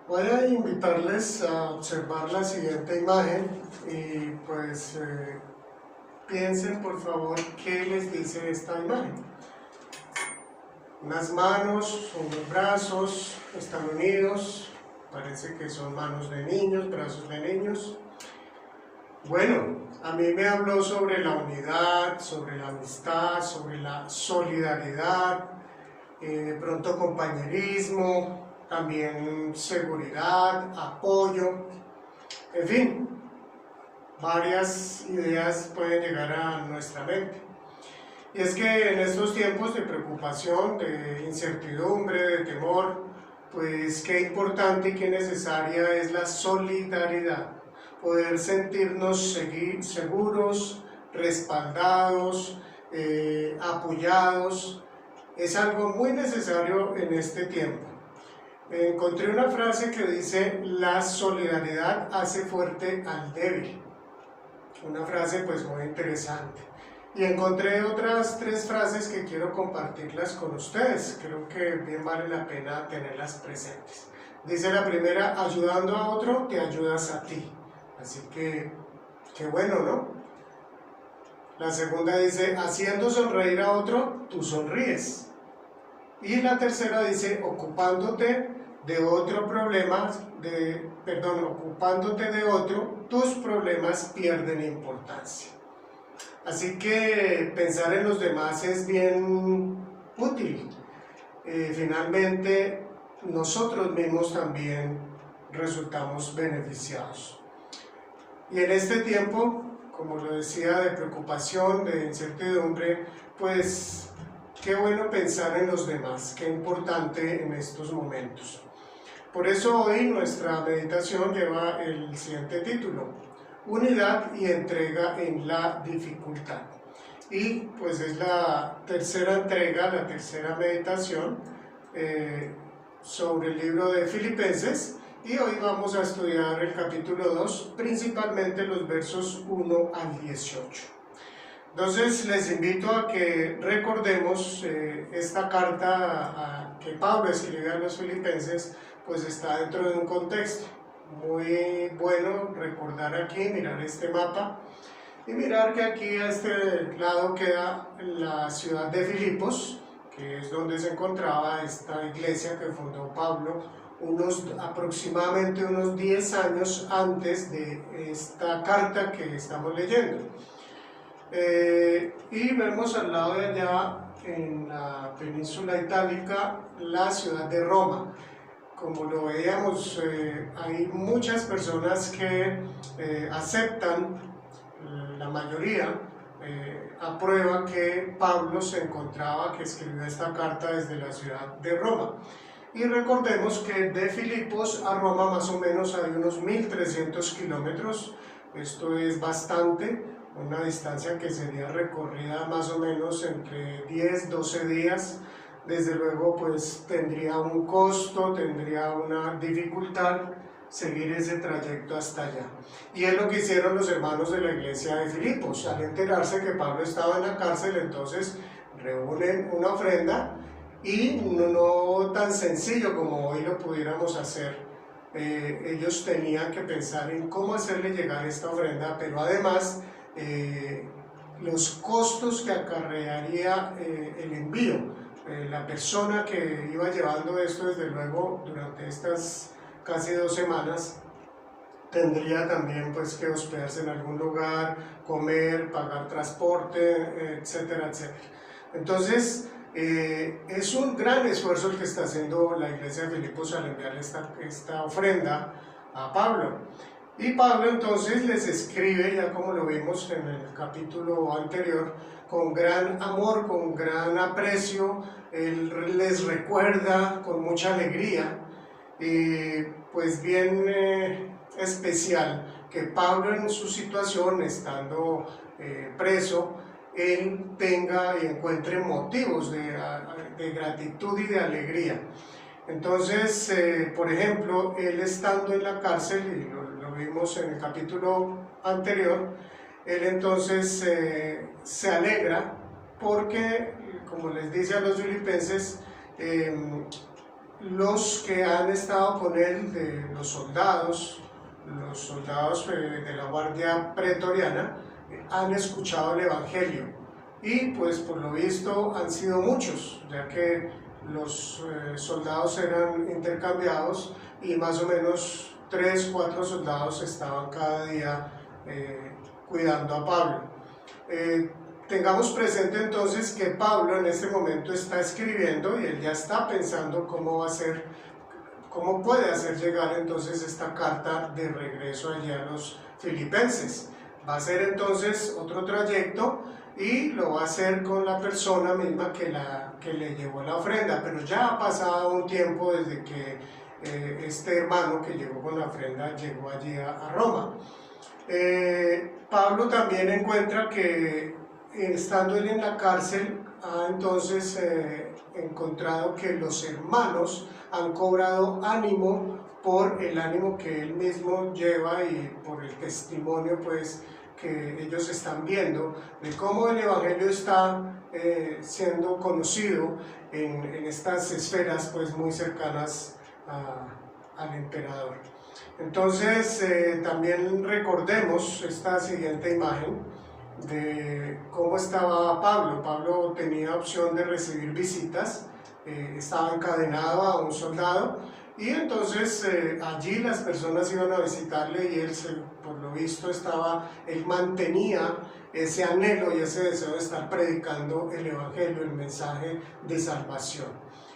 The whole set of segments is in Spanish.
Voy a invitarles a observar la siguiente imagen y pues piensen por favor qué les dice esta imagen. Unas manos, unos brazos están unidos, parece que son manos de niños, brazos de niños. Bueno, a mí me habló sobre la unidad, sobre la amistad, sobre la solidaridad, de pronto compañerismo, también seguridad, apoyo, en fin, varias ideas pueden llegar a nuestra mente. Y es que en estos tiempos de preocupación, de incertidumbre, de temor, pues qué importante y qué necesaria es la solidaridad, poder sentirnos seguros, respaldados, apoyados, es algo muy necesario en este tiempo. Encontré una frase que dice: la solidaridad hace fuerte al débil. Una frase pues muy interesante. Y encontré otras 3 frases que quiero compartirlas con ustedes. Creo que bien vale la pena tenerlas presentes. Dice la primera: ayudando a otro, te ayudas a ti. Así que, qué bueno, ¿no? La segunda dice: haciendo sonreír a otro, tú sonríes. Y la tercera dice: ocupándote de otro problema, ocupándote de otro, tus problemas pierden importancia. Así que pensar en los demás es bien útil. Finalmente, nosotros mismos también resultamos beneficiados. Y en este tiempo, como lo decía, de preocupación, de incertidumbre, pues qué bueno pensar en los demás, qué importante en estos momentos. Por eso hoy nuestra meditación lleva el siguiente título: unidad y entrega en la dificultad. Y pues es la tercera entrega, la tercera meditación sobre el libro de Filipenses. Y hoy vamos a estudiar el capítulo 2, principalmente los versos 1 al 18. Entonces les invito a que recordemos esta carta que Pablo escribe a los filipenses, pues está dentro de un contexto. Muy bueno recordar aquí, mirar este mapa y mirar que aquí a este lado queda la ciudad de Filipos, que es donde se encontraba esta iglesia que fundó Pablo aproximadamente unos 10 años antes de esta carta que estamos leyendo. Y vemos al lado de allá, en la península itálica, la ciudad de Roma. Como lo veíamos, hay muchas personas que aceptan, la mayoría aprueba que Pablo se encontraba, que escribió esta carta desde la ciudad de Roma. Y recordemos que de Filipos a Roma más o menos hay unos 1300 kilómetros. Esto es bastante, una distancia que sería recorrida más o menos entre 10-12 días. Desde luego pues tendría un costo, tendría una dificultad seguir ese trayecto hasta allá. Y es lo que hicieron los hermanos de la iglesia de Filipos. Al enterarse que Pablo estaba en la cárcel, entonces reúnen una ofrenda, y no tan sencillo como hoy lo pudiéramos hacer. Ellos tenían que pensar en cómo hacerle llegar esta ofrenda, pero además los costos que acarrearía el envío. La persona que iba llevando esto, desde luego, durante estas casi 2 semanas, tendría también pues que hospedarse en algún lugar, comer, pagar transporte, etcétera, etcétera. Entonces, es un gran esfuerzo el que está haciendo la iglesia de Filipos al enviarle esta ofrenda a Pablo. Y Pablo entonces les escribe, ya como lo vimos en el capítulo anterior, con gran amor, con gran aprecio. Él les recuerda con mucha alegría, pues bien especial, que Pablo en su situación, estando preso, él tenga y encuentre motivos de gratitud y de alegría. Entonces, por ejemplo, él estando en la cárcel, y lo vimos en el capítulo anterior, él entonces se alegra porque, como les dice a los filipenses, los que han estado con él, de los soldados de la Guardia Pretoriana, han escuchado el Evangelio, y pues por lo visto han sido muchos, ya que los soldados eran intercambiados y más o menos 3, 4 soldados estaban cada día cuidando a Pablo. Tengamos presente entonces que Pablo en este momento está escribiendo y él ya está pensando cómo puede hacer llegar entonces esta carta de regreso allí a los filipenses. Va a ser entonces otro trayecto y lo va a hacer con la persona misma que le llevó la ofrenda, pero ya ha pasado un tiempo desde que este hermano que llegó con la ofrenda llegó allí a Roma. Pablo también encuentra que estando él en la cárcel ha entonces encontrado que los hermanos han cobrado ánimo por el ánimo que él mismo lleva y por el testimonio pues que ellos están viendo de cómo el Evangelio está siendo conocido en estas esferas pues muy cercanas al emperador. Entonces también recordemos esta siguiente imagen de cómo estaba Pablo. Pablo tenía opción de recibir visitas, estaba encadenado a un soldado y entonces allí las personas iban a visitarle y él por lo visto él mantenía ese anhelo y ese deseo de estar predicando el Evangelio, el mensaje de salvación.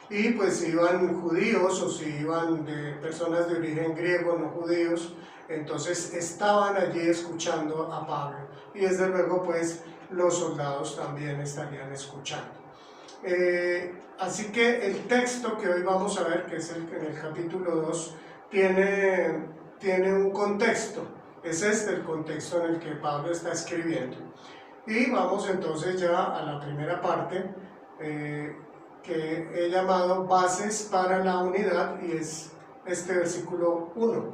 Y pues si iban judíos o si iban de personas de origen griego, no judíos, entonces estaban allí escuchando a Pablo y desde luego pues los soldados también estarían escuchando. Así que el texto que hoy vamos a ver, que es en el capítulo 2, tiene un contexto. Es el contexto en el que Pablo está escribiendo. Y vamos entonces ya a la primera parte que he llamado Bases para la Unidad, y es este versículo 1.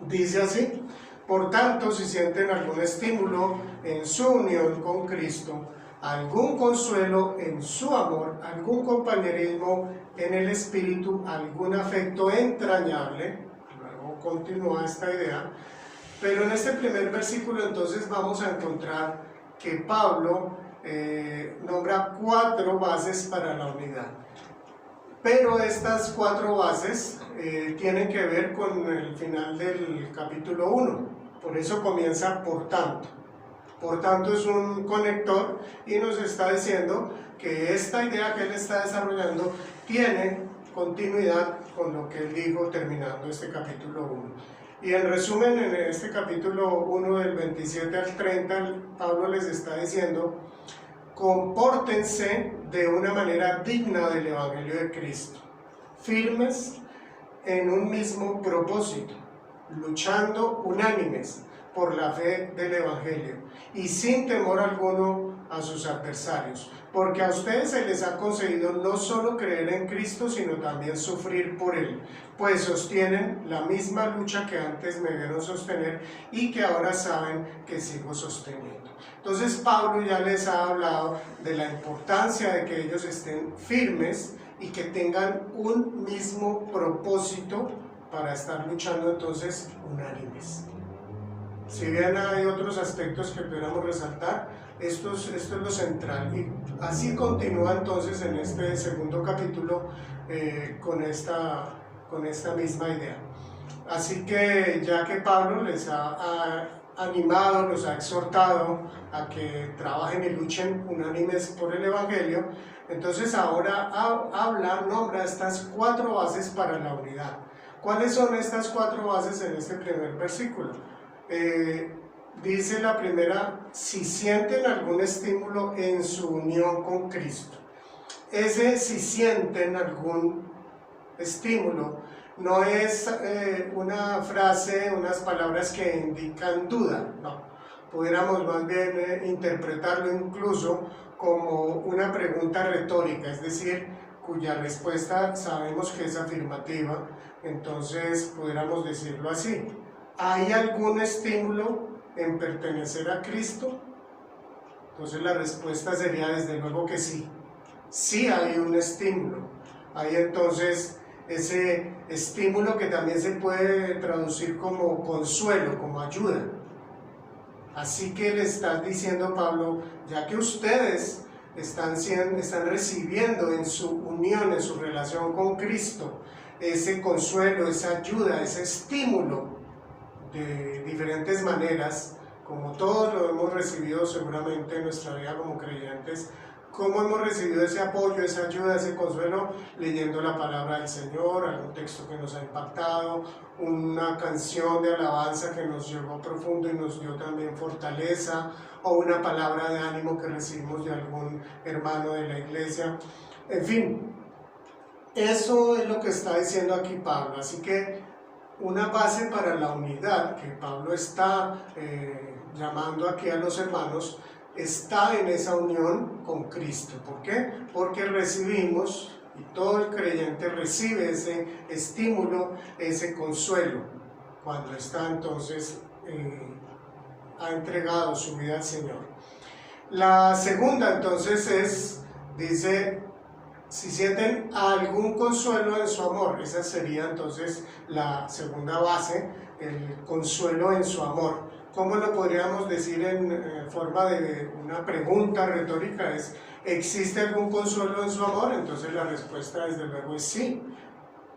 Dice así: por tanto, si sienten algún estímulo en su unión con Cristo, algún consuelo en su amor, algún compañerismo en el Espíritu, algún afecto entrañable, luego continúa esta idea, pero en este primer versículo entonces vamos a encontrar que Pablo nombra 4 bases para la unidad. Pero estas 4 bases tienen que ver con el final del capítulo 1, por eso comienza por tanto. Por tanto es un conector y nos está diciendo que esta idea que él está desarrollando tiene continuidad con lo que él dijo terminando este capítulo 1. Y en resumen, en este capítulo 1 del 27 al 30, Pablo les está diciendo: compórtense de una manera digna del Evangelio de Cristo, firmes en un mismo propósito, luchando unánimes por la fe del Evangelio y sin temor alguno a sus adversarios, porque a ustedes se les ha concedido no solo creer en Cristo, sino también sufrir por Él, pues sostienen la misma lucha que antes me vieron sostener y que ahora saben que sigo sosteniendo. Entonces Pablo ya les ha hablado de la importancia de que ellos estén firmes y que tengan un mismo propósito para estar luchando entonces unánimes. Si bien hay otros aspectos que pudiéramos resaltar, esto es lo central. Y así continúa entonces en este segundo capítulo con esta misma idea. Así que ya que Pablo les ha animado, los ha exhortado a que trabajen y luchen unánimes por el Evangelio, entonces ahora nombra estas 4 bases para la unidad. ¿Cuáles son estas 4 bases en este primer versículo? Dice la primera: si sienten algún estímulo en su unión con Cristo. Ese si sienten algún estímulo no es una frase, unas palabras que indican duda, no. Pudiéramos más bien interpretarlo incluso como una pregunta retórica, es decir, cuya respuesta sabemos que es afirmativa, entonces pudiéramos decirlo así: ¿hay algún estímulo en pertenecer a Cristo? Entonces la respuesta sería desde luego que sí. Sí hay un estímulo. Hay entonces ese estímulo que también se puede traducir como consuelo, como ayuda. Así que le está diciendo Pablo, ya que ustedes están recibiendo en su unión, en su relación con Cristo, ese consuelo, esa ayuda, ese estímulo de diferentes maneras, como todos lo hemos recibido seguramente en nuestra vida como creyentes. ¿Cómo hemos recibido ese apoyo, esa ayuda, ese consuelo? Leyendo la palabra del Señor, algún texto que nos ha impactado, una canción de alabanza que nos llegó profundo y nos dio también fortaleza, o una palabra de ánimo que recibimos de algún hermano de la iglesia. En fin, eso es lo que está diciendo aquí Pablo. Así que una base para la unidad que Pablo está llamando aquí a los hermanos está en esa unión con Cristo. ¿Por qué? Porque recibimos, y todo el creyente recibe ese estímulo, ese consuelo, cuando está entonces, ha entregado su vida al Señor. La segunda entonces dice, si sienten algún consuelo en su amor. Esa sería entonces la segunda base, el consuelo en su amor. ¿Cómo lo podríamos decir en forma de una pregunta retórica? ¿Existe algún consuelo en su amor? Entonces la respuesta desde luego es sí.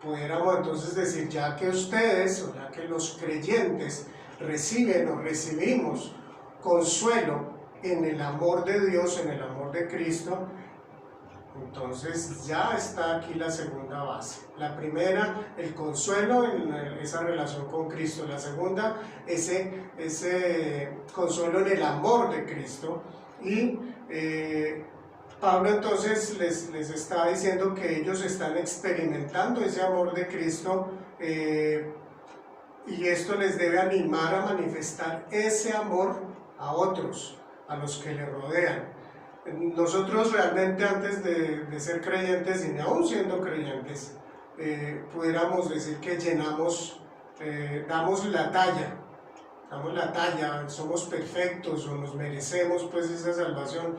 Pudiéramos entonces decir, ya que ustedes, o ya que los creyentes reciben o recibimos consuelo en el amor de Dios, en el amor de Cristo, entonces ya está aquí la segunda base. La primera, el consuelo en esa relación con Cristo. La segunda, ese consuelo en el amor de Cristo. Y Pablo entonces les está diciendo que ellos están experimentando ese amor de Cristo, y esto les debe animar a manifestar ese amor a otros, a los que le rodean. Nosotros realmente antes de ser creyentes y aún siendo creyentes, pudiéramos decir que damos la talla, somos perfectos o nos merecemos pues esa salvación.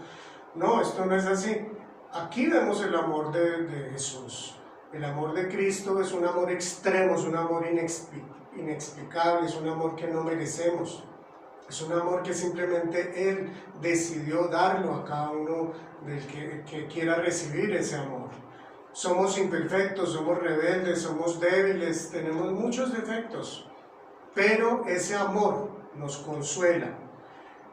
No, esto no es así. Aquí vemos el amor de Jesús. El amor de Cristo es un amor extremo, es un amor inexplicable, es un amor que no merecemos. Es un amor que simplemente Él decidió darlo a cada uno del que quiera recibir ese amor. Somos imperfectos, somos rebeldes, somos débiles, tenemos muchos defectos, pero ese amor nos consuela.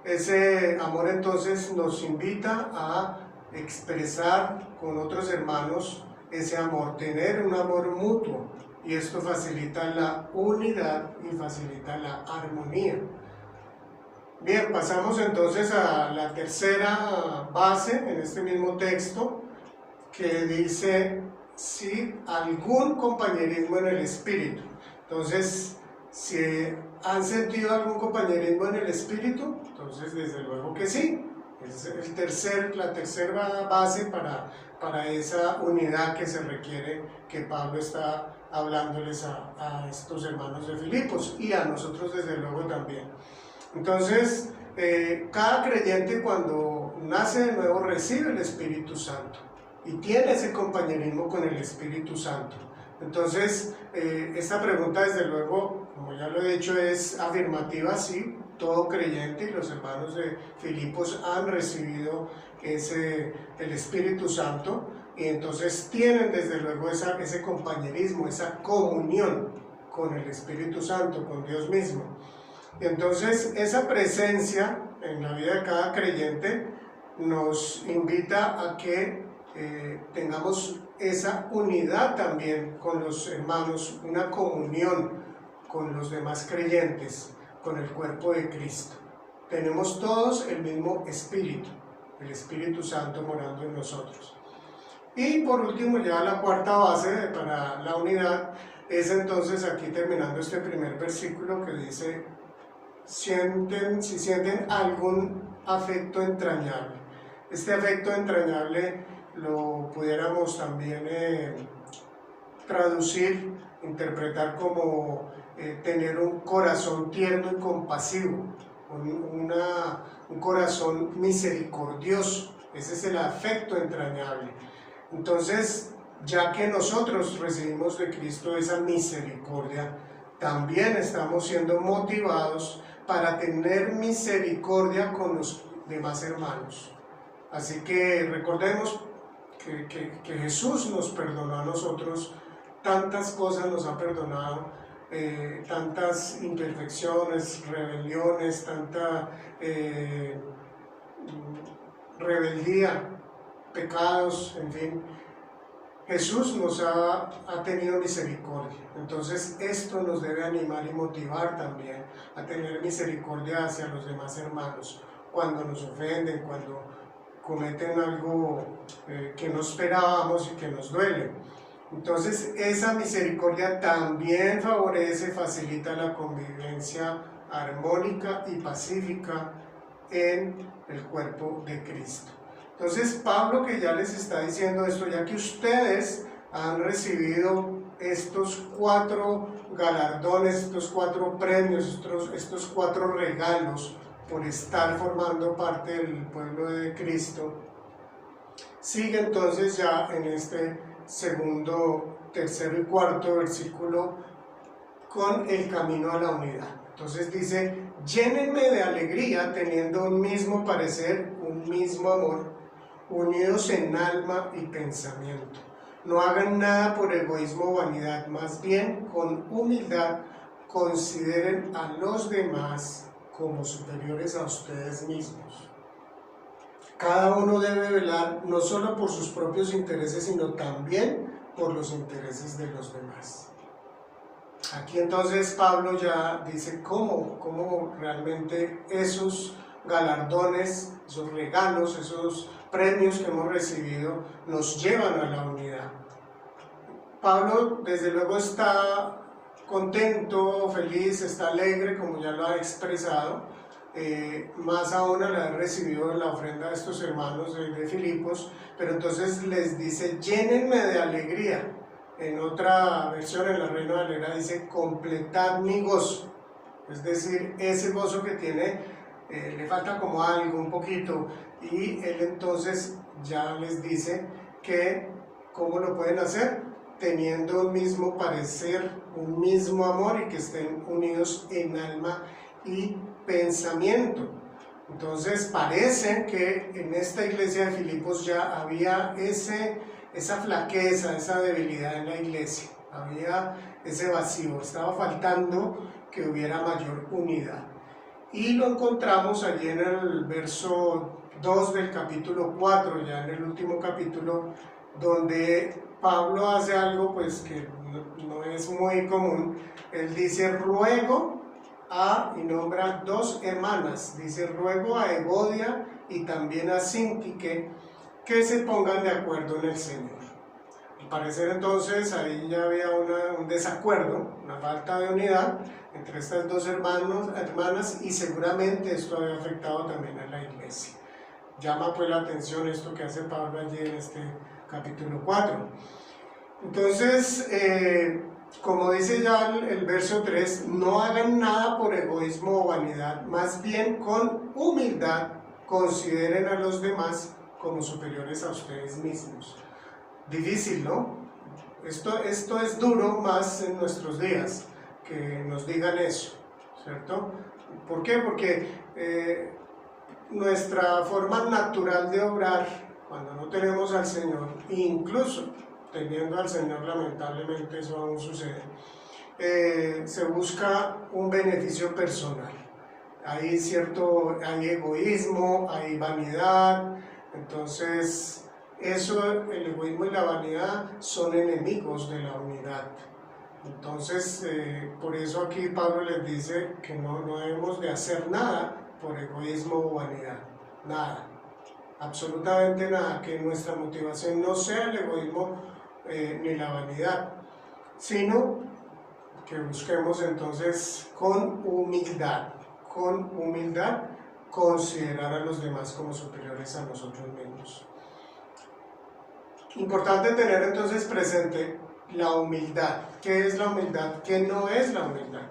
Ese amor entonces nos invita a expresar con otros hermanos ese amor, tener un amor mutuo, y esto facilita la unidad y facilita la armonía. Bien, pasamos entonces a la tercera base en este mismo texto, que dice, sí, algún compañerismo en el espíritu. Entonces, si han sentido algún compañerismo en el espíritu, entonces desde luego que sí. Es la tercera base para esa unidad que se requiere, que Pablo está hablándoles a estos hermanos de Filipos y a nosotros desde luego también. Entonces, cada creyente cuando nace de nuevo recibe el Espíritu Santo y tiene ese compañerismo con el Espíritu Santo. Entonces, esta pregunta desde luego, como ya lo he dicho, es afirmativa, sí. Todo creyente, y los hermanos de Filipos han recibido el Espíritu Santo, y entonces tienen desde luego ese compañerismo, esa comunión con el Espíritu Santo, con Dios mismo. Y entonces esa presencia en la vida de cada creyente nos invita a que tengamos esa unidad también con los hermanos, una comunión con los demás creyentes, con el cuerpo de Cristo. Tenemos todos el mismo Espíritu, el Espíritu Santo morando en nosotros. Y por último, ya la cuarta base para la unidad es entonces aquí terminando este primer versículo que dice, si sienten algún afecto entrañable. Este afecto entrañable lo pudiéramos también traducir, interpretar como tener un corazón tierno y compasivo, un corazón misericordioso. Ese es el afecto entrañable. Entonces, ya que nosotros recibimos de Cristo esa misericordia, también estamos siendo motivados para tener misericordia con los demás hermanos. Así que recordemos que Jesús nos perdonó a nosotros, tantas cosas nos ha perdonado, tantas imperfecciones, rebeliones, tanta rebeldía, pecados, en fin. Jesús nos ha tenido misericordia. Entonces esto nos debe animar y motivar también a tener misericordia hacia los demás hermanos, cuando nos ofenden, cuando cometen algo que no esperábamos y que nos duele. Entonces esa misericordia también favorece, facilita la convivencia armónica y pacífica en el cuerpo de Cristo. Entonces Pablo, que ya les está diciendo esto, ya que ustedes han recibido estos 4 galardones, estos 4 premios, estos 4 regalos por estar formando parte del pueblo de Cristo, sigue entonces ya en este segundo, tercero y cuarto versículo con el camino a la unidad. Entonces dice: llénenme de alegría teniendo un mismo parecer, un mismo amor, unidos en alma y pensamiento. No hagan nada por egoísmo o vanidad, más bien con humildad consideren a los demás como superiores a ustedes mismos. Cada uno debe velar no solo por sus propios intereses, sino también por los intereses de los demás. Aquí entonces Pablo ya dice cómo realmente esos galardones, esos regalos, esos premios que hemos recibido nos llevan a la unidad. Pablo desde luego está contento, feliz, está alegre, como ya lo ha expresado, más aún al haber recibido la ofrenda de estos hermanos de Filipos, pero entonces les dice: llénenme de alegría. En otra versión, en la Reina Valera, dice: completad mi gozo. Es decir, ese gozo que tiene, le falta como algo, un poquito, y él entonces ya les dice que cómo lo pueden hacer, teniendo un mismo parecer, un mismo amor, y que estén unidos en alma y pensamiento. Entonces parece que en esta iglesia de Filipos ya había esa flaqueza, esa debilidad en la iglesia, había ese vacío, estaba faltando que hubiera mayor unidad. Y lo encontramos allí en el verso 2 del capítulo 4, ya en el último capítulo, donde Pablo hace algo pues que no es muy común. Él dice: ruego a, y nombra 2 hermanas, dice: ruego a Evodia y también a Síntique que se pongan de acuerdo en el Señor. Al parecer entonces ahí ya había un desacuerdo, una falta de unidad entre estas 2 hermanas, y seguramente esto había afectado también a la iglesia. Llama pues la atención esto que hace Pablo allí en este capítulo 4. Entonces, como dice ya el verso 3, no hagan nada por egoísmo o vanidad, más bien con humildad consideren a los demás como superiores a ustedes mismos. Difícil, ¿no? Esto es duro más en nuestros días, que nos digan eso, ¿cierto? ¿Por qué? Porque nuestra forma natural de obrar, cuando no tenemos al Señor, incluso teniendo al Señor, lamentablemente eso aún sucede, se busca un beneficio personal. Hay egoísmo, hay vanidad. Entonces el egoísmo y la vanidad son enemigos de la unidad. Entonces por eso aquí Pablo les dice que no debemos de hacer nada por egoísmo o vanidad, nada, absolutamente nada, que nuestra motivación no sea el egoísmo ni la vanidad, sino que busquemos entonces con humildad considerar a los demás como superiores a nosotros mismos. Importante tener entonces presente la humildad. ¿Qué es la humildad? ¿Qué no es la humildad?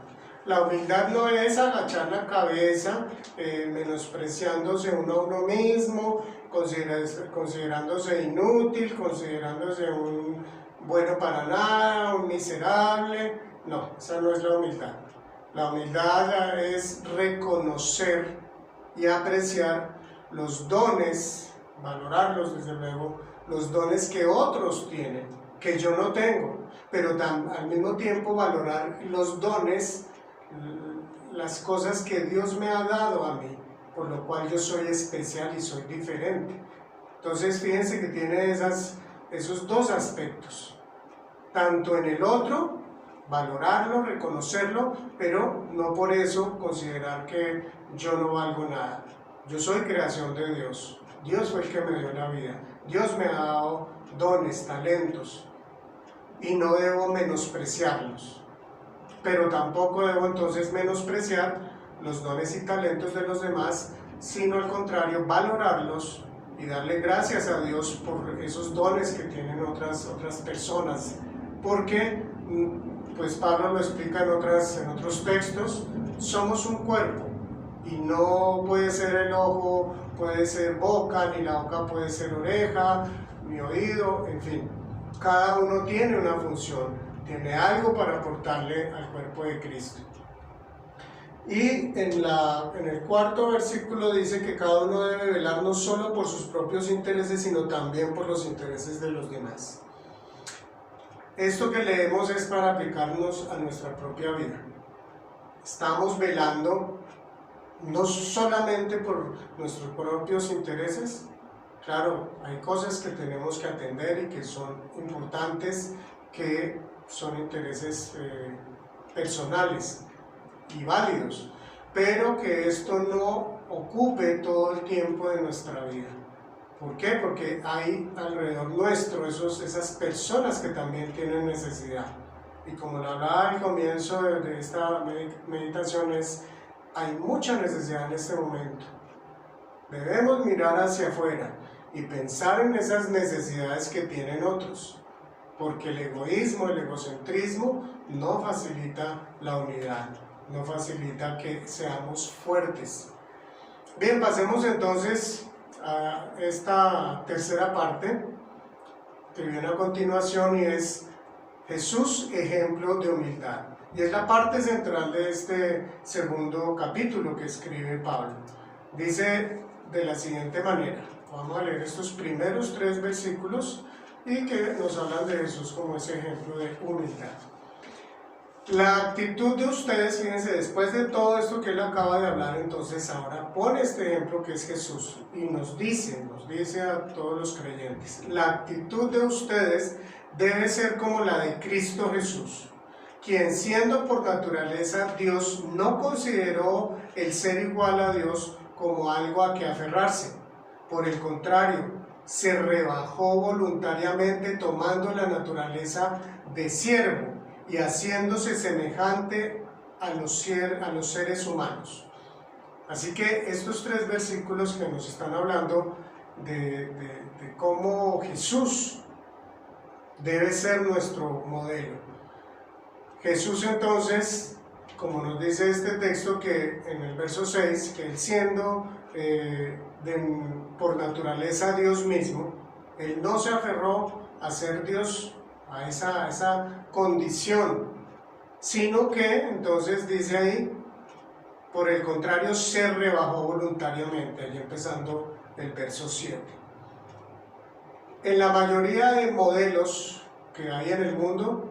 La humildad no es agachar la cabeza, menospreciándose uno a uno mismo, considerándose inútil, considerándose un bueno para nada, un miserable. No, esa no es la humildad. La humildad es reconocer y apreciar los dones, valorarlos desde luego, los dones que otros tienen, que yo no tengo, pero al mismo tiempo valorar los dones, las cosas que Dios me ha dado a mí, por lo cual yo soy especial y soy diferente. Entonces fíjense que tiene esos dos aspectos, tanto en el otro, valorarlo, reconocerlo, pero no por eso considerar que yo no valgo nada. Yo soy creación de Dios, Dios fue el que me dio la vida, Dios me ha dado dones, talentos, y no debo menospreciarlos, pero tampoco debo entonces menospreciar los dones y talentos de los demás, sino al contrario, valorarlos y darle gracias a Dios por esos dones que tienen otras personas, porque, pues Pablo lo explica en otros textos, somos un cuerpo, y no puede ser el ojo, puede ser boca, ni la boca puede ser oreja, ni oído, en fin. Cada uno tiene una función, tiene algo para aportarle al cuerpo de Cristo. Y en el cuarto versículo dice que cada uno debe velar no solo por sus propios intereses, sino también por los intereses de los demás. Esto que leemos es para aplicarnos a nuestra propia vida. Estamos velando no solamente por nuestros propios intereses. Claro, hay cosas que tenemos que atender y que son importantes, que son intereses personales y válidos, pero que esto no ocupe todo el tiempo de nuestra vida. ¿Por qué? Porque hay alrededor nuestro esas personas que también tienen necesidad. Y como lo hablaba al comienzo de esta meditación, hay mucha necesidad en este momento. Debemos mirar hacia afuera y pensar en esas necesidades que tienen otros, porque el egoísmo, el egocentrismo no facilita la unidad, no facilita que seamos fuertes. Bien, pasemos entonces a esta tercera parte que viene a continuación, y es Jesús, ejemplo de humildad. Y es la parte central de este segundo capítulo que escribe Pablo. Dice de la siguiente manera, vamos a leer estos primeros 3 versículos y que nos hablan de Jesús como ese ejemplo de humildad. La actitud de ustedes, fíjense, después de todo esto que él acaba de hablar, entonces ahora pone este ejemplo que es Jesús y nos dice a todos los creyentes, la actitud de ustedes debe ser como la de Cristo Jesús, quien siendo por naturaleza Dios no consideró el ser igual a Dios como algo a que aferrarse. Por el contrario, se rebajó voluntariamente tomando la naturaleza de siervo y haciéndose semejante a los seres humanos. Así que estos 3 versículos que nos están hablando de cómo Jesús debe ser nuestro modelo. Jesús entonces, como nos dice este texto, que en el verso 6, que él siendo por naturaleza Dios mismo, él no se aferró a ser Dios, a esa condición, sino que entonces dice ahí, por el contrario, se rebajó voluntariamente, ahí empezando el verso 7. En la mayoría de modelos que hay en el mundo,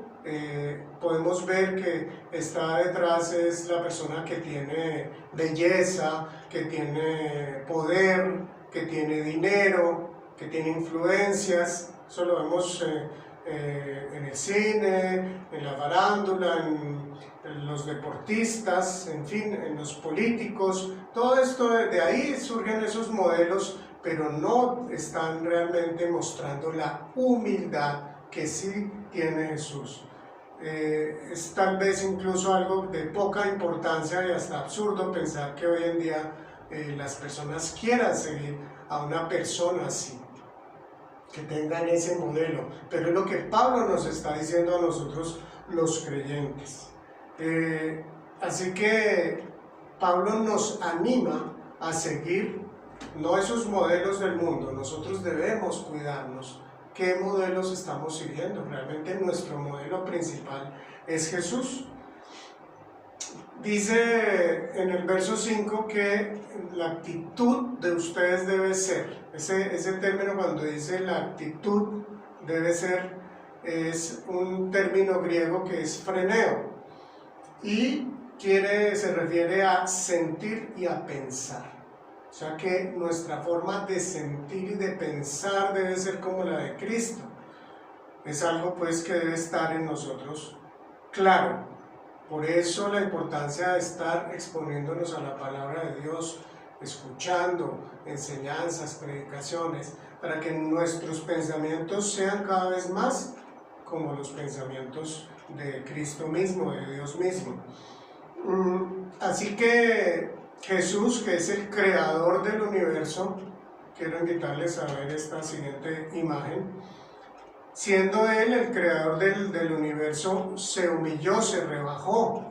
podemos ver que está detrás es la persona que tiene belleza, que tiene poder, que tiene dinero, que tiene influencias. Eso lo vemos en el cine, en la farándula, en los deportistas, en fin, en los políticos. Todo esto, de ahí surgen esos modelos, pero no están realmente mostrando la humildad que sí tiene Jesús. Es tal vez incluso algo de poca importancia y hasta absurdo pensar que hoy en día las personas quieran seguir a una persona así, que tengan ese modelo, pero es lo que Pablo nos está diciendo a nosotros los creyentes. Así que Pablo nos anima a seguir no esos modelos del mundo. Nosotros debemos cuidarnos. ¿Qué modelos estamos siguiendo? Realmente nuestro modelo principal es Jesús. Dice en el verso 5 que la actitud de ustedes debe ser, ese término cuando dice la actitud debe ser, es un término griego que es freneo y se refiere a sentir y a pensar. O sea que nuestra forma de sentir y de pensar debe ser como la de Cristo. Es algo pues que debe estar en nosotros claro. Por eso la importancia de estar exponiéndonos a la palabra de Dios, escuchando enseñanzas, predicaciones, para que nuestros pensamientos sean cada vez más como los pensamientos de Cristo mismo, de Dios mismo. Así que Jesús, que es el creador del universo, quiero invitarles a ver esta siguiente imagen. Siendo Él el creador del universo, se humilló, se rebajó,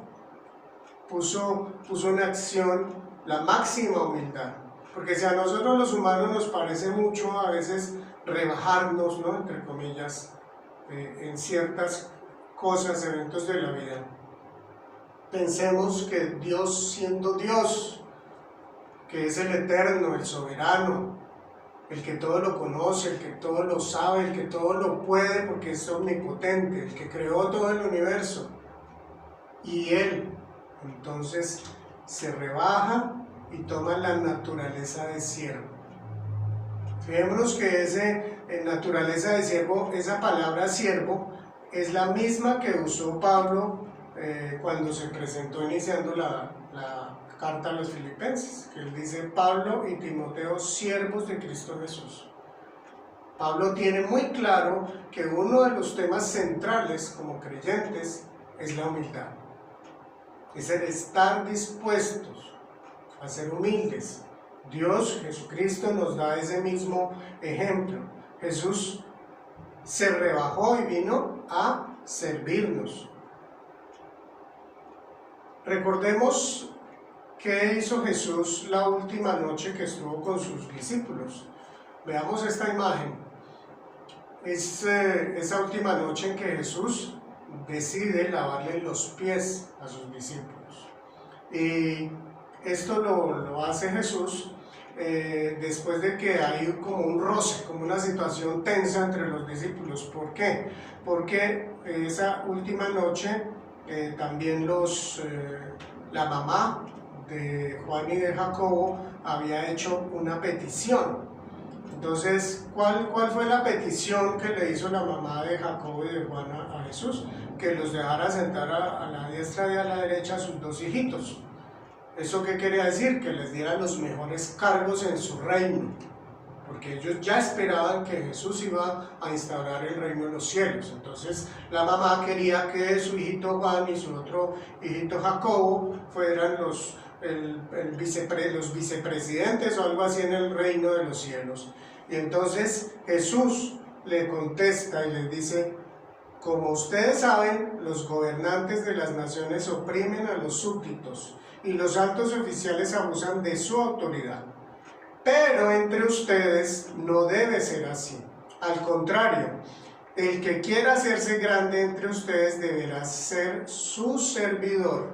puso en acción la máxima humildad. Porque si a nosotros los humanos nos parece mucho a veces rebajarnos, ¿no?, entre comillas, en ciertas cosas, eventos de la vida, pensemos que Dios, siendo Dios, que es el eterno, el soberano, el que todo lo conoce, el que todo lo sabe, el que todo lo puede porque es omnipotente, el que creó todo el universo, y Él entonces se rebaja y toma la naturaleza de siervo. Fijémonos que en naturaleza de siervo, esa palabra siervo es la misma que usó Pablo cuando se presentó iniciando la carta a los Filipenses, que él dice: Pablo y Timoteo, siervos de Cristo Jesús. Pablo tiene muy claro que uno de los temas centrales como creyentes es la humildad, es el estar dispuestos a ser humildes. Dios, Jesucristo, nos da ese mismo ejemplo. Jesús se rebajó y vino a servirnos. Recordemos qué hizo Jesús la última noche que estuvo con sus discípulos. Veamos esta imagen. Es esa última noche en que Jesús decide lavarle los pies a sus discípulos. Y esto lo hace Jesús después de que hay como un roce, como una situación tensa entre los discípulos. ¿Por qué? Porque esa última noche también la mamá de Juan y de Jacobo había hecho una petición. Entonces, ¿cuál fue la petición que le hizo la mamá de Jacobo y de Juan a Jesús? Que los dejara sentar a la diestra y a la derecha a sus dos hijitos. ¿Eso qué quería decir? Que les diera los mejores cargos en su reino, porque ellos ya esperaban que Jesús iba a instaurar el reino de los cielos. Entonces la mamá quería que su hijito Juan y su otro hijito Jacobo fueran los vicepresidentes o algo así en el reino de los cielos. Y entonces Jesús le contesta y les dice: como ustedes saben, los gobernantes de las naciones oprimen a los súbditos y los altos oficiales abusan de su autoridad. Pero entre ustedes no debe ser así. Al contrario, el que quiera hacerse grande entre ustedes deberá ser su servidor.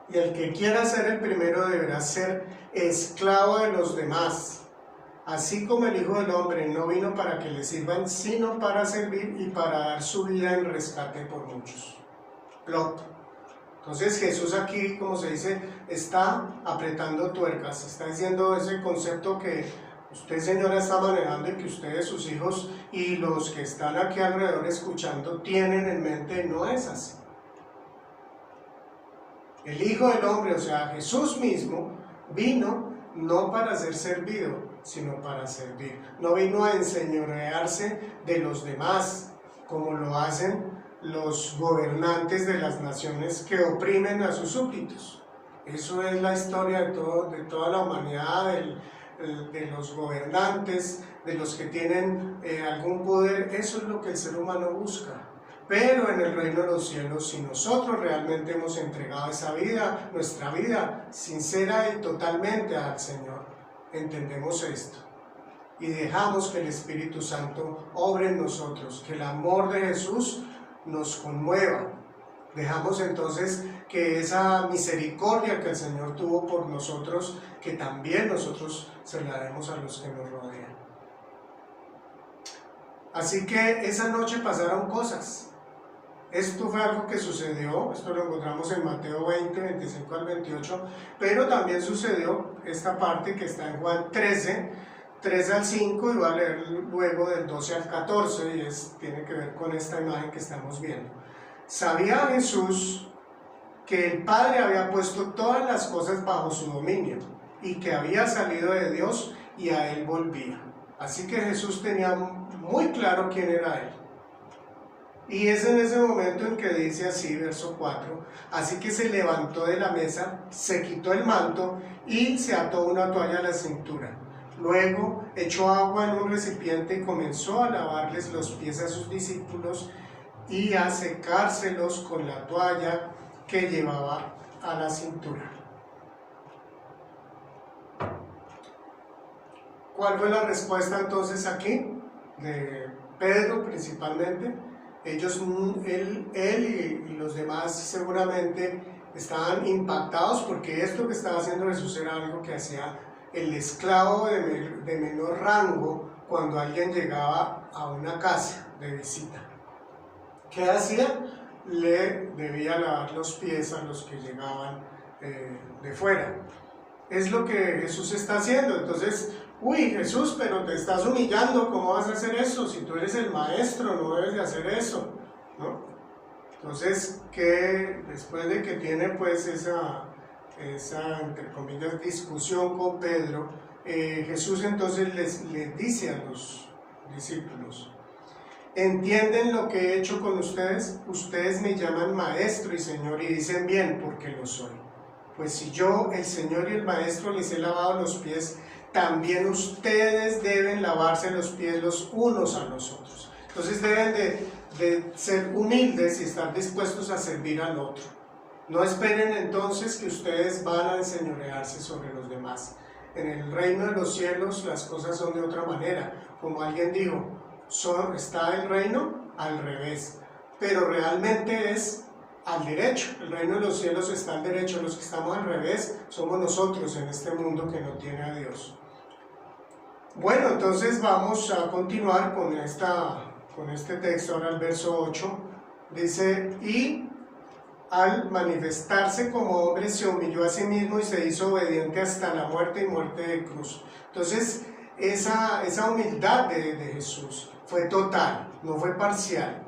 Y el que quiera ser el primero deberá ser esclavo de los demás. Así como el Hijo del Hombre no vino para que le sirvan, sino para servir y para dar su vida en rescate por muchos. Plot. Entonces Jesús aquí, como se dice, está apretando tuercas, está diciendo ese concepto que usted, señora, está manejando y que ustedes, sus hijos y los que están aquí alrededor escuchando tienen en mente. No es así. El Hijo del Hombre, o sea, Jesús mismo, vino no para ser servido, sino para servir. No vino a enseñorearse de los demás, como lo hacen los gobernantes de las naciones que oprimen a sus súbditos. Eso es la historia de toda la humanidad, de los gobernantes, de los que tienen algún poder. Eso es lo que el ser humano busca. Pero en el reino de los cielos, si nosotros realmente hemos entregado esa vida, nuestra vida sincera y totalmente al Señor, entendemos esto y dejamos que el Espíritu Santo obre en nosotros, que el amor de Jesús nos conmueva. Dejamos entonces que esa misericordia que el Señor tuvo por nosotros, que también nosotros se la demos a los que nos rodean. Así que esa noche pasaron cosas. Esto fue algo que sucedió, esto lo encontramos en Mateo 20, 25 al 28, pero también sucedió esta parte que está en Juan 13, 3 al 5, y voy a leer luego del 12 al 14, y tiene que ver con esta imagen que estamos viendo. Sabía Jesús que el Padre había puesto todas las cosas bajo su dominio, y que había salido de Dios y a Él volvía. Así que Jesús tenía muy claro quién era Él. Y es en ese momento en que dice así, verso 4, así que se levantó de la mesa, se quitó el manto y se ató una toalla a la cintura. Luego echó agua en un recipiente y comenzó a lavarles los pies a sus discípulos y a secárselos con la toalla que llevaba a la cintura. ¿Cuál fue la respuesta entonces aquí? De Pedro principalmente. Él y los demás seguramente estaban impactados porque esto que estaba haciendo Jesús era algo que hacía el esclavo de menor rango cuando alguien llegaba a una casa de visita. ¿Qué hacía? Le debía lavar los pies a los que llegaban de fuera. Es lo que Jesús está haciendo. Entonces, Jesús, pero te estás humillando, ¿cómo vas a hacer eso? Si tú eres el maestro, no debes de hacer eso, ¿no? Entonces, que después de que tiene pues esa entre comillas, discusión con Pedro, Jesús entonces les dice a los discípulos: ¿entienden lo que he hecho con ustedes? Ustedes me llaman maestro y señor y dicen bien, porque lo soy. Pues si yo, el Señor y el Maestro, les he lavado los pies, también ustedes deben lavarse los pies los unos a los otros. Entonces deben de ser humildes y estar dispuestos a servir al otro. No esperen entonces que ustedes van a enseñorearse sobre los demás. En el reino de los cielos las cosas son de otra manera. Como alguien dijo, está el reino al revés, pero realmente es al derecho. El reino de los cielos está al derecho. Los que estamos al revés somos nosotros en este mundo que no tiene a Dios. Bueno, entonces vamos a continuar con este texto. Ahora el verso 8 dice: y al manifestarse como hombre se humilló a sí mismo y se hizo obediente hasta la muerte y muerte de cruz. Entonces esa humildad de Jesús fue total, no fue parcial.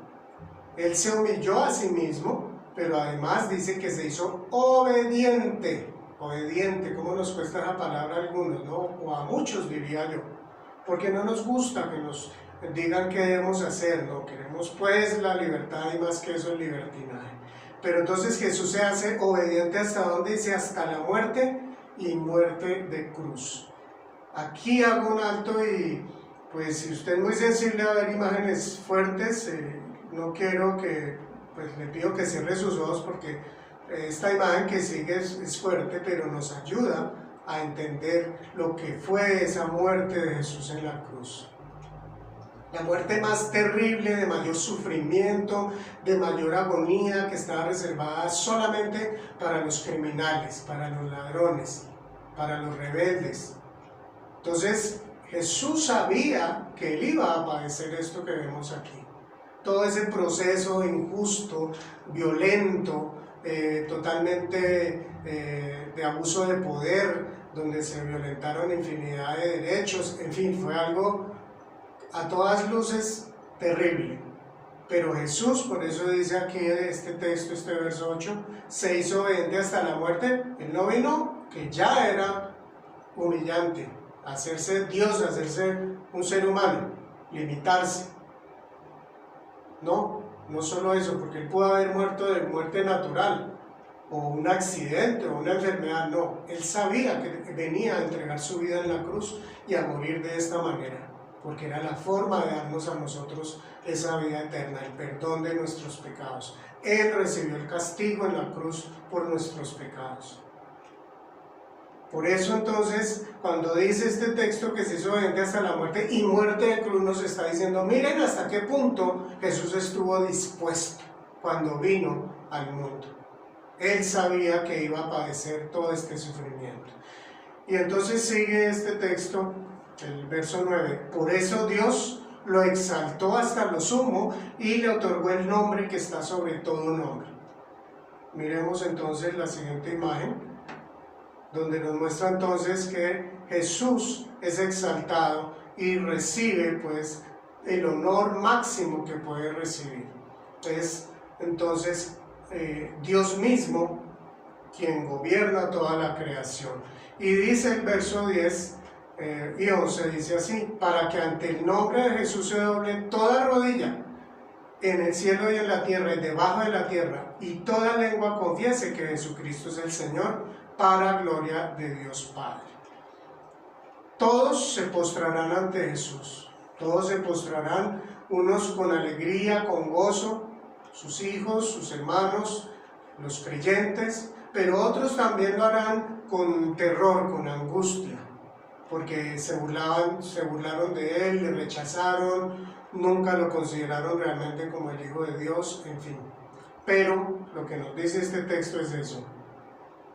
Él se humilló a sí mismo, pero además dice que se hizo obediente. Obediente, ¿cómo nos cuesta esa palabra a algunos, no? O a muchos, diría yo, porque no nos gusta que nos digan qué debemos hacer, ¿no? Queremos pues la libertad y más que eso el libertinaje. Pero entonces Jesús se hace obediente hasta donde dice hasta la muerte y muerte de cruz. Aquí hago un alto y pues si usted es muy sensible a ver imágenes fuertes, no quiero que, pues le pido que cierre sus ojos porque esta imagen que sigue es fuerte, pero nos ayuda a entender lo que fue esa muerte de Jesús en la cruz. La muerte más terrible, de mayor sufrimiento, de mayor agonía, que estaba reservada solamente para los criminales, para los ladrones, para los rebeldes. Entonces, Jesús sabía que Él iba a padecer esto que vemos aquí. Todo ese proceso injusto, violento, totalmente de abuso de poder, donde se violentaron infinidad de derechos, en fin, fue algo a todas luces terrible. Pero Jesús, por eso dice aquí este texto, este verso 8, se hizo obediente hasta la muerte. Él no vino, que ya era humillante, hacerse Dios, hacerse un ser humano, limitarse. No solo eso, porque Él pudo haber muerto de muerte natural, o un accidente, o una enfermedad, no. Él sabía que venía a entregar su vida en la cruz y a morir de esta manera. porque era la forma de darnos a nosotros esa vida eterna, el perdón de nuestros pecados. Él recibió el castigo en la cruz por nuestros pecados. Por eso entonces, cuando dice este texto que se hizo obediente hasta la muerte y muerte de cruz, nos está diciendo, miren hasta qué punto Jesús estuvo dispuesto cuando vino al mundo. Él sabía que iba a padecer todo este sufrimiento. Y entonces sigue este texto, el verso 9. Por eso Dios lo exaltó hasta lo sumo y le otorgó el nombre que está sobre todo nombre. Miremos entonces la siguiente imagen, donde nos muestra entonces que Jesús es exaltado y recibe pues el honor máximo que puede recibir. Es entonces Dios mismo quien gobierna toda la creación. Y dice el verso 10 y 11, dice así, para que ante el nombre de Jesús se doble toda rodilla en el cielo y en la tierra y debajo de la tierra, y toda lengua confiese que Jesucristo es el Señor, para gloria de Dios Padre. Todos se postrarán ante Jesús, todos se postrarán, unos con alegría, con gozo, sus hijos, sus hermanos, los creyentes, pero otros también lo harán con terror, con angustia, porque se burlaron de él, le rechazaron, nunca lo consideraron realmente como el Hijo de Dios, en fin. Pero lo que nos dice este texto es eso.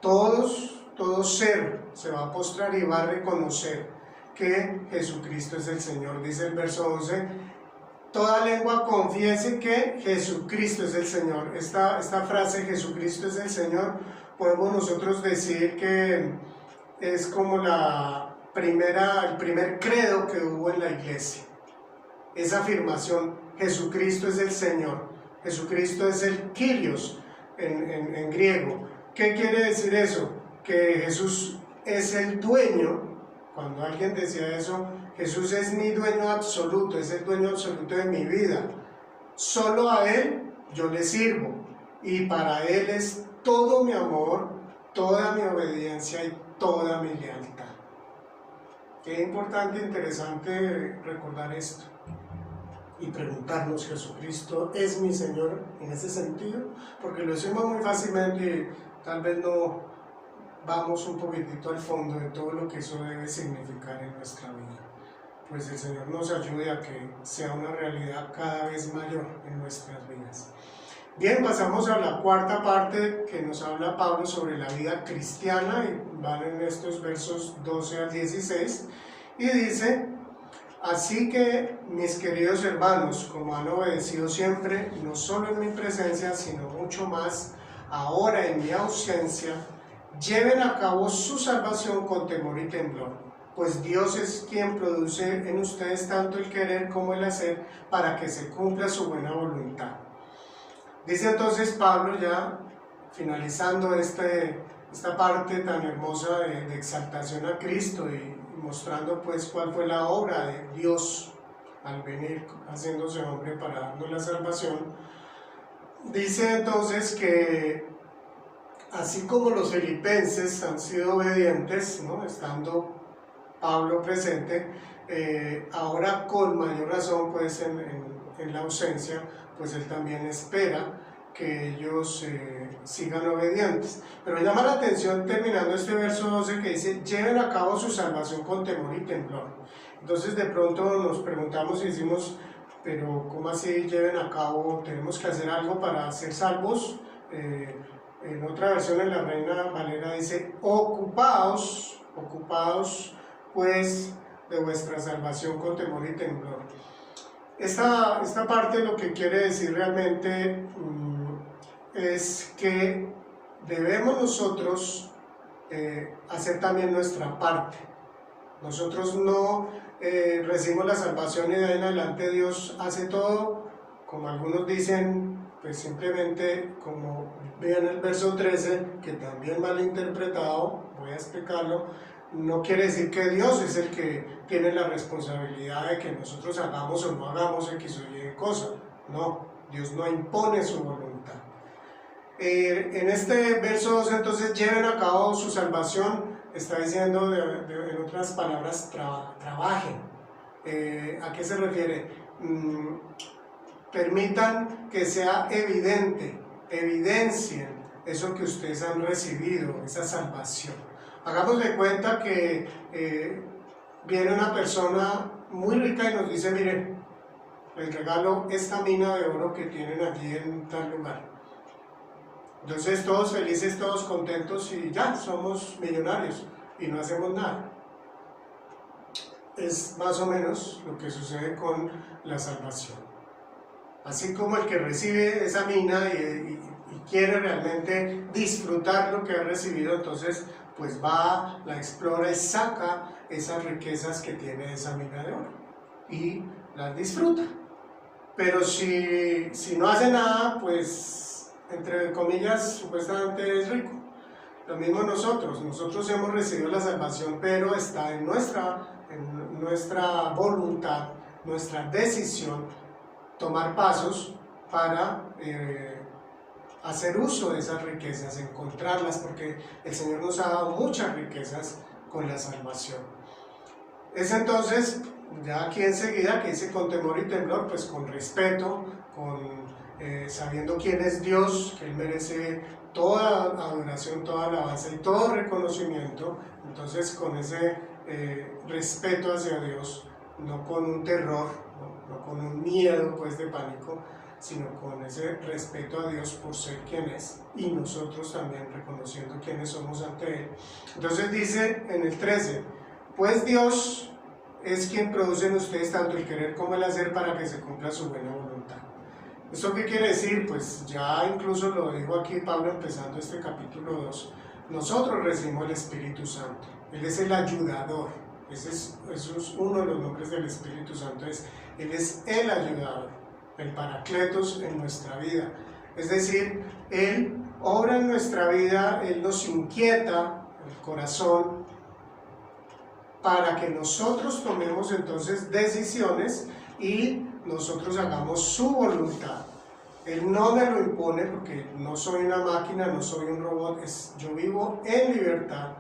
Todo ser se va a postrar y va a reconocer que Jesucristo es el Señor. Dice el verso 11, toda lengua confiese que Jesucristo es el Señor. Esta frase, Jesucristo es el Señor, podemos nosotros decir que es como el primer credo que hubo en la iglesia. Esa afirmación, Jesucristo es el Señor, Jesucristo es el Kyrios en griego. ¿Qué quiere decir eso? Que Jesús es el dueño. Cuando alguien decía eso, Jesús es mi dueño absoluto, es el dueño absoluto de mi vida. Solo a Él yo le sirvo y para Él es todo mi amor, toda mi obediencia y toda mi lealtad. Qué importante e interesante recordar esto y preguntarnos, ¿Jesucristo es mi Señor en ese sentido? Porque lo decimos muy fácilmente y tal vez no vamos un poquitito al fondo de todo lo que eso debe significar en nuestra vida. Pues el Señor nos ayude a que sea una realidad cada vez mayor en nuestras vidas. Bien, pasamos a la cuarta parte que nos habla Pablo sobre la vida cristiana, y van en estos versos 12 al 16, y dice, así que mis queridos hermanos, como han obedecido siempre, no solo en mi presencia, sino mucho más ahora en mi ausencia, lleven a cabo su salvación con temor y temblor, pues Dios es quien produce en ustedes tanto el querer como el hacer para que se cumpla su buena voluntad. Dice entonces Pablo, ya finalizando esta parte tan hermosa de exaltación a Cristo y mostrando pues cuál fue la obra de Dios al venir haciéndose hombre para darnos la salvación, dice entonces que así como los filipenses han sido obedientes, ¿no?, estando Pablo presente, ahora con mayor razón pues en la ausencia, pues él también espera que ellos sigan obedientes. Pero llama la atención terminando este verso 12 que dice, lleven a cabo su salvación con temor y temblor. Entonces de pronto nos preguntamos y decimos, pero ¿cómo así lleven a cabo? ¿Tenemos que hacer algo para ser salvos? En otra versión, en la Reina Valera, dice, ocupaos pues de vuestra salvación con temor y temblor. Esta parte lo que quiere decir realmente es que debemos nosotros hacer también nuestra parte. Nosotros no recibimos la salvación y de ahí en adelante Dios hace todo, como algunos dicen, pues simplemente, como vean el verso 13, que también mal interpretado, voy a explicarlo, no quiere decir que Dios es el que tiene la responsabilidad de que nosotros hagamos o no hagamos X o Y cosa. No, Dios no impone su voluntad. En este verso 2 entonces, lleven a cabo su salvación, está diciendo en otras palabras, trabajen. ¿A qué se refiere? Permitan que sea evidente, evidencien eso que ustedes han recibido, esa salvación. Hagamos de cuenta que viene una persona muy rica y nos dice, miren, les regalo esta mina de oro que tienen allí en tal lugar. Entonces todos felices, todos contentos y ya, somos millonarios y no hacemos nada. Es más o menos lo que sucede con la salvación. Así como el que recibe esa mina y quiere realmente disfrutar lo que ha recibido, entonces pues va, la explora y saca esas riquezas que tiene esa mina de oro y las disfruta. Pero si no hace nada, pues entre comillas supuestamente es rico. Lo mismo nosotros hemos recibido la salvación, pero está en nuestra voluntad, nuestra decisión, tomar pasos para hacer uso de esas riquezas, encontrarlas, porque el Señor nos ha dado muchas riquezas con la salvación. Es entonces, ya aquí enseguida, que dice con temor y temblor, pues con respeto, sabiendo quién es Dios, que Él merece toda adoración, toda alabanza y todo reconocimiento. Entonces con ese respeto hacia Dios, no con un terror, no con un miedo pues de pánico, sino con ese respeto a Dios por ser quien es y nosotros también reconociendo quiénes somos ante Él. Entonces dice en el 13, pues Dios es quien produce en ustedes tanto el querer como el hacer para que se cumpla su buena voluntad. ¿Esto qué quiere decir? Pues ya incluso lo dijo aquí Pablo empezando este capítulo 2. Nosotros recibimos el Espíritu Santo. Él es el ayudador. Eso es uno de los nombres del Espíritu Santo. Él es el ayudador, el Paracletos en nuestra vida. Es decir, Él obra en nuestra vida, Él nos inquieta el corazón para que nosotros tomemos entonces decisiones y nosotros hagamos su voluntad. Él no me lo impone porque no soy una máquina, no soy un robot, yo vivo en libertad,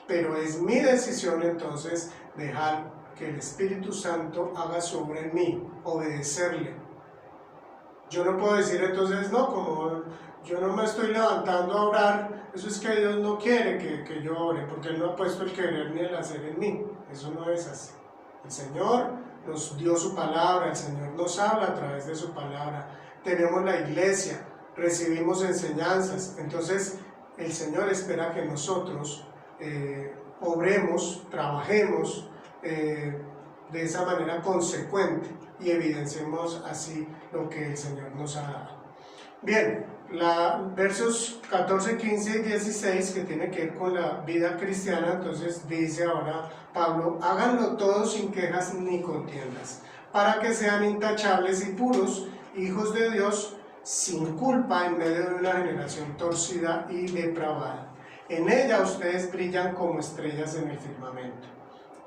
pero es mi decisión entonces dejar que el Espíritu Santo haga su obra en mí, obedecerle. Yo no puedo decir entonces, no, como yo no me estoy levantando a orar, eso es que Dios no quiere que yo ore, porque Él no ha puesto el querer ni el hacer en mí. Eso no es así. El Señor nos dio su palabra, el Señor nos habla a través de su palabra. Tenemos la iglesia, recibimos enseñanzas, entonces el Señor espera que nosotros obremos, trabajemos de esa manera consecuente y evidenciemos así lo que el Señor nos ha dado. Bien, versos 14, 15 y 16 que tiene que ver con la vida cristiana, entonces dice ahora Pablo, háganlo todo sin quejas ni contiendas, para que sean intachables y puros, hijos de Dios, sin culpa en medio de una generación torcida y depravada. En ella ustedes brillan como estrellas en el firmamento,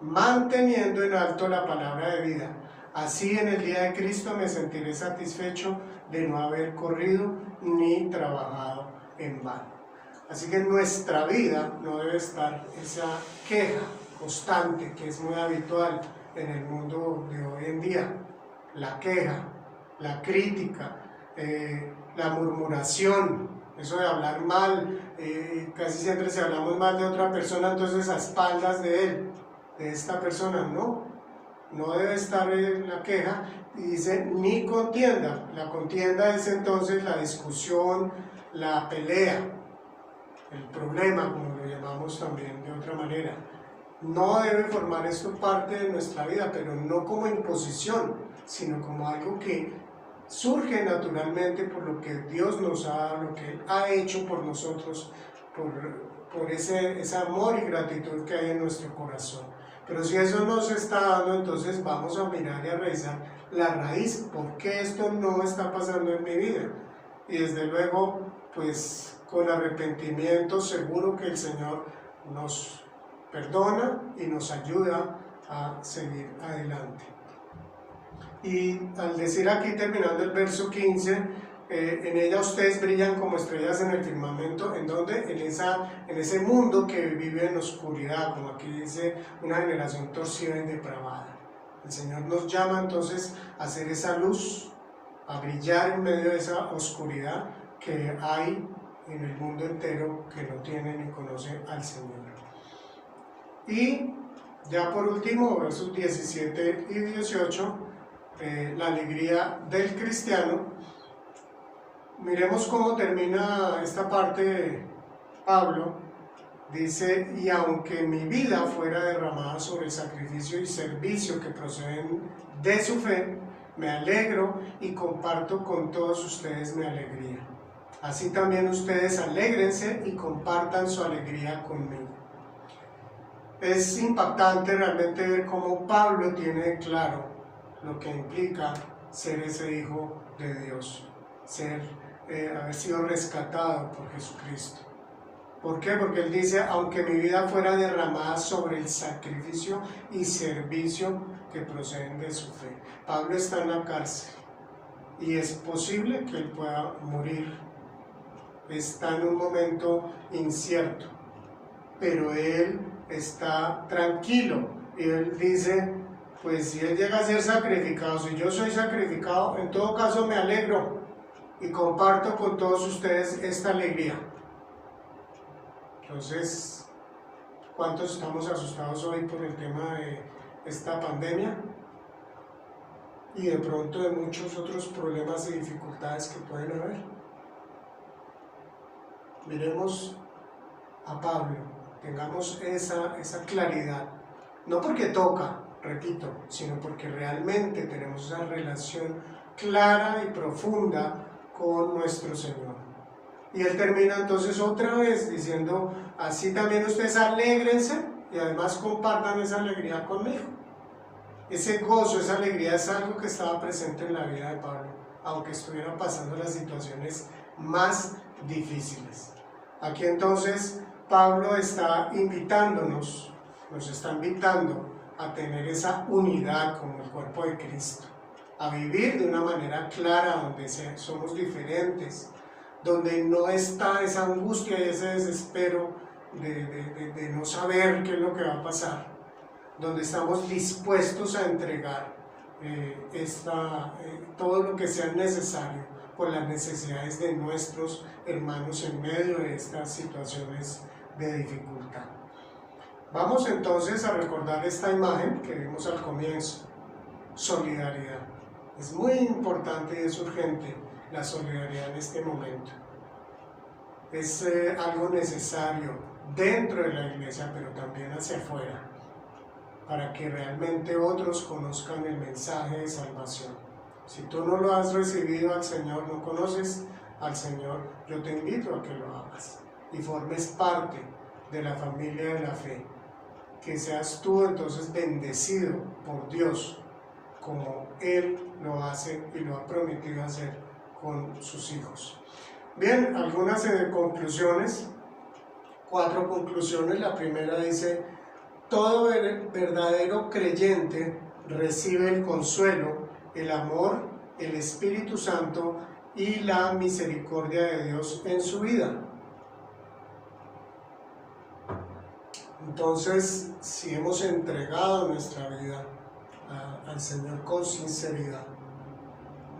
manteniendo en alto la palabra de vida. Así en el día de Cristo me sentiré satisfecho de no haber corrido ni trabajado en vano. Así que en nuestra vida no debe estar esa queja constante que es muy habitual en el mundo de hoy en día. La queja, la crítica, la murmuración, eso de hablar mal, casi siempre si hablamos mal de otra persona, entonces a espaldas de él, de esta persona, no debe estar la queja, y dice ni contienda. La contienda es entonces la discusión, la pelea, el problema, como lo llamamos también de otra manera. No debe formar esto parte de nuestra vida, pero no como imposición, sino como algo que surge naturalmente por lo que Dios nos ha dado, lo que Él ha hecho por nosotros, por ese amor y gratitud que hay en nuestro corazón. Pero si eso no se está dando, entonces vamos a mirar y a revisar la raíz, ¿por qué esto no está pasando en mi vida? Y desde luego, pues con arrepentimiento seguro que el Señor nos perdona y nos ayuda a seguir adelante. Y al decir aquí, terminando el verso 15, en ella ustedes brillan como estrellas en el firmamento, ¿en dónde? En ese mundo que vive en oscuridad, como aquí dice, una generación torcida y depravada. Es El Señor nos llama entonces a hacer esa luz, a brillar en medio de esa oscuridad que hay en el mundo entero que no tiene ni conoce al Señor. Y ya por último, versos 17 y 18, la alegría del cristiano. Miremos cómo termina esta parte Pablo. Dice: y aunque mi vida fuera derramada sobre el sacrificio y servicio que proceden de su fe, me alegro y comparto con todos ustedes mi alegría. Así también ustedes alégrense y compartan su alegría conmigo. Es impactante realmente ver cómo Pablo tiene claro lo que implica ser ese hijo de Dios, haber sido rescatado por Jesucristo. ¿Por qué? Porque él dice: aunque mi vida fuera derramada sobre el sacrificio y servicio que proceden de su fe. Pablo está en la cárcel y es posible que él pueda morir. Está en un momento incierto, pero él está tranquilo y él dice: pues si él llega a ser sacrificado, si yo soy sacrificado, en todo caso me alegro y comparto con todos ustedes esta alegría. Entonces, ¿cuántos estamos asustados hoy por el tema de esta pandemia? Y de pronto de muchos otros problemas y dificultades que pueden haber. Miremos a Pablo, tengamos esa claridad, no porque toca, repito, sino porque realmente tenemos esa relación clara y profunda con nuestro Señor. Y él termina entonces otra vez diciendo: así también ustedes alégrense y además compartan esa alegría conmigo. Ese gozo, esa alegría es algo que estaba presente en la vida de Pablo, aunque estuvieran pasando las situaciones más difíciles. Aquí entonces Pablo está invitándonos, nos está invitando a tener esa unidad como el cuerpo de Cristo, a vivir de una manera clara donde somos diferentes, donde no está esa angustia y ese desespero de no saber qué es lo que va a pasar, donde estamos dispuestos a entregar todo lo que sea necesario por las necesidades de nuestros hermanos en medio de estas situaciones de dificultad. Vamos entonces a recordar esta imagen que vimos al comienzo: solidaridad. Es muy importante y es urgente la solidaridad en este momento. Es algo necesario dentro de la iglesia, pero también hacia afuera, para que realmente otros conozcan el mensaje de salvación. Si tú no lo has recibido al Señor, no conoces al Señor, yo te invito a que lo hagas y formes parte de la familia de la fe. Que seas tú entonces bendecido por Dios, como Él lo hace y lo ha prometido hacer con sus hijos. Bien, algunas conclusiones, 4 conclusiones. La primera dice: todo verdadero creyente recibe el consuelo, el amor, el Espíritu Santo y la misericordia de Dios en su vida. Entonces, si hemos entregado nuestra vida al Señor con sinceridad,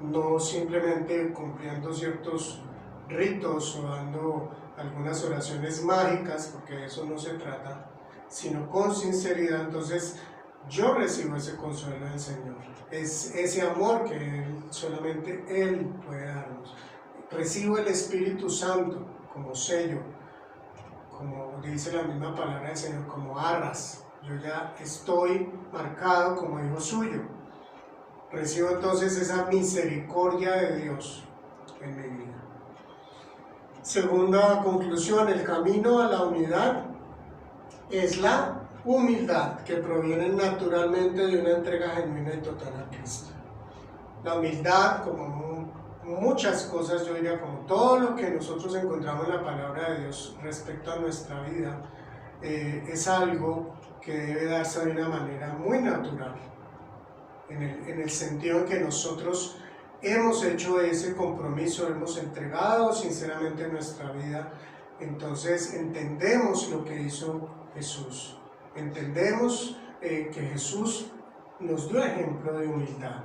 no simplemente cumpliendo ciertos ritos o dando algunas oraciones mágicas, porque de eso no se trata, sino con sinceridad, entonces yo recibo ese consuelo del Señor. Es ese amor que solamente Él puede darnos. Recibo el Espíritu Santo como sello, como dice la misma palabra del Señor, como arras. Yo ya estoy marcado como hijo suyo. Recibo entonces esa misericordia de Dios en mi vida. Segunda conclusión: el camino a la unidad es la humildad, que proviene naturalmente de una entrega genuina y total a Cristo. La humildad, como muchas cosas, yo diría, como todo lo que nosotros encontramos en la palabra de Dios respecto a nuestra vida, es algo que debe darse de una manera muy natural, en el sentido en que nosotros hemos hecho ese compromiso, hemos entregado sinceramente nuestra vida, entonces entendemos lo que hizo Jesús, entendemos que Jesús nos dio ejemplo de humildad.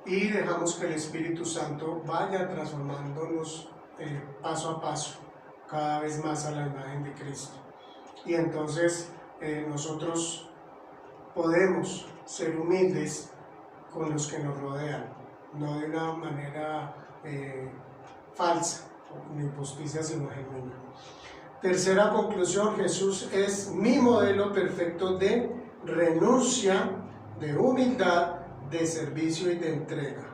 Y dejamos que el Espíritu Santo vaya transformándonos paso a paso, cada vez más a la imagen de Cristo. Y entonces nosotros podemos ser humildes con los que nos rodean, no de una manera falsa, ni postiza, sino genuina. Tercera conclusión: Jesús es mi modelo perfecto de renuncia, de humildad, de servicio y de entrega.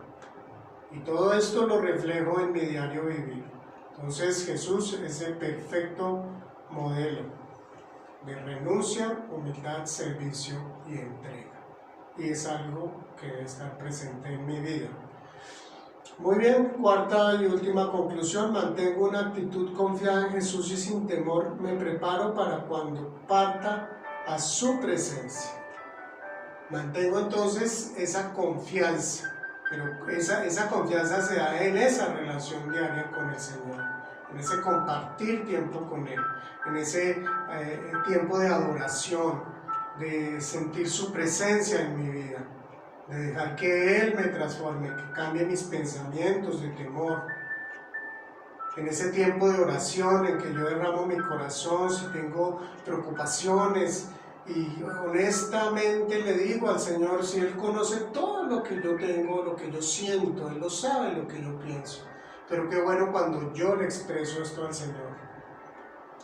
Y todo esto lo reflejo en mi diario vivir. Entonces Jesús es el perfecto modelo de renuncia, humildad, servicio y entrega. Y es algo que debe estar presente en mi vida. Muy bien, cuarta y última conclusión: mantengo una actitud confiada en Jesús y sin temor me preparo para cuando parta a su presencia. Mantengo entonces esa confianza, pero esa confianza se da en esa relación diaria con el Señor, en ese compartir tiempo con Él, en ese tiempo de adoración, de sentir su presencia en mi vida, de dejar que Él me transforme, que cambie mis pensamientos de temor. En ese tiempo de oración en que yo derramo mi corazón, si tengo preocupaciones, y honestamente le digo al Señor, si Él conoce todo lo que yo tengo, lo que yo siento, Él lo sabe lo que yo pienso. Pero qué bueno cuando yo le expreso esto al Señor.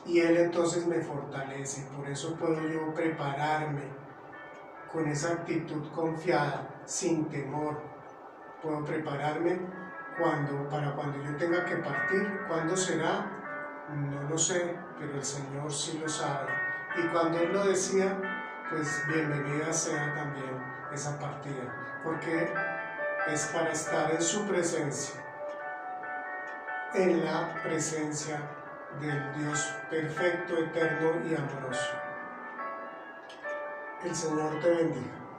Y Él entonces me fortalece, por eso puedo yo prepararme con esa actitud confiada, sin temor. Puedo prepararme para cuando yo tenga que partir. ¿Cuándo será? No lo sé, pero el Señor sí lo sabe. Y cuando Él lo decía, pues bienvenida sea también esa partida, porque es para estar en su presencia, en la presencia del Dios perfecto, eterno y amoroso. El Señor te bendiga.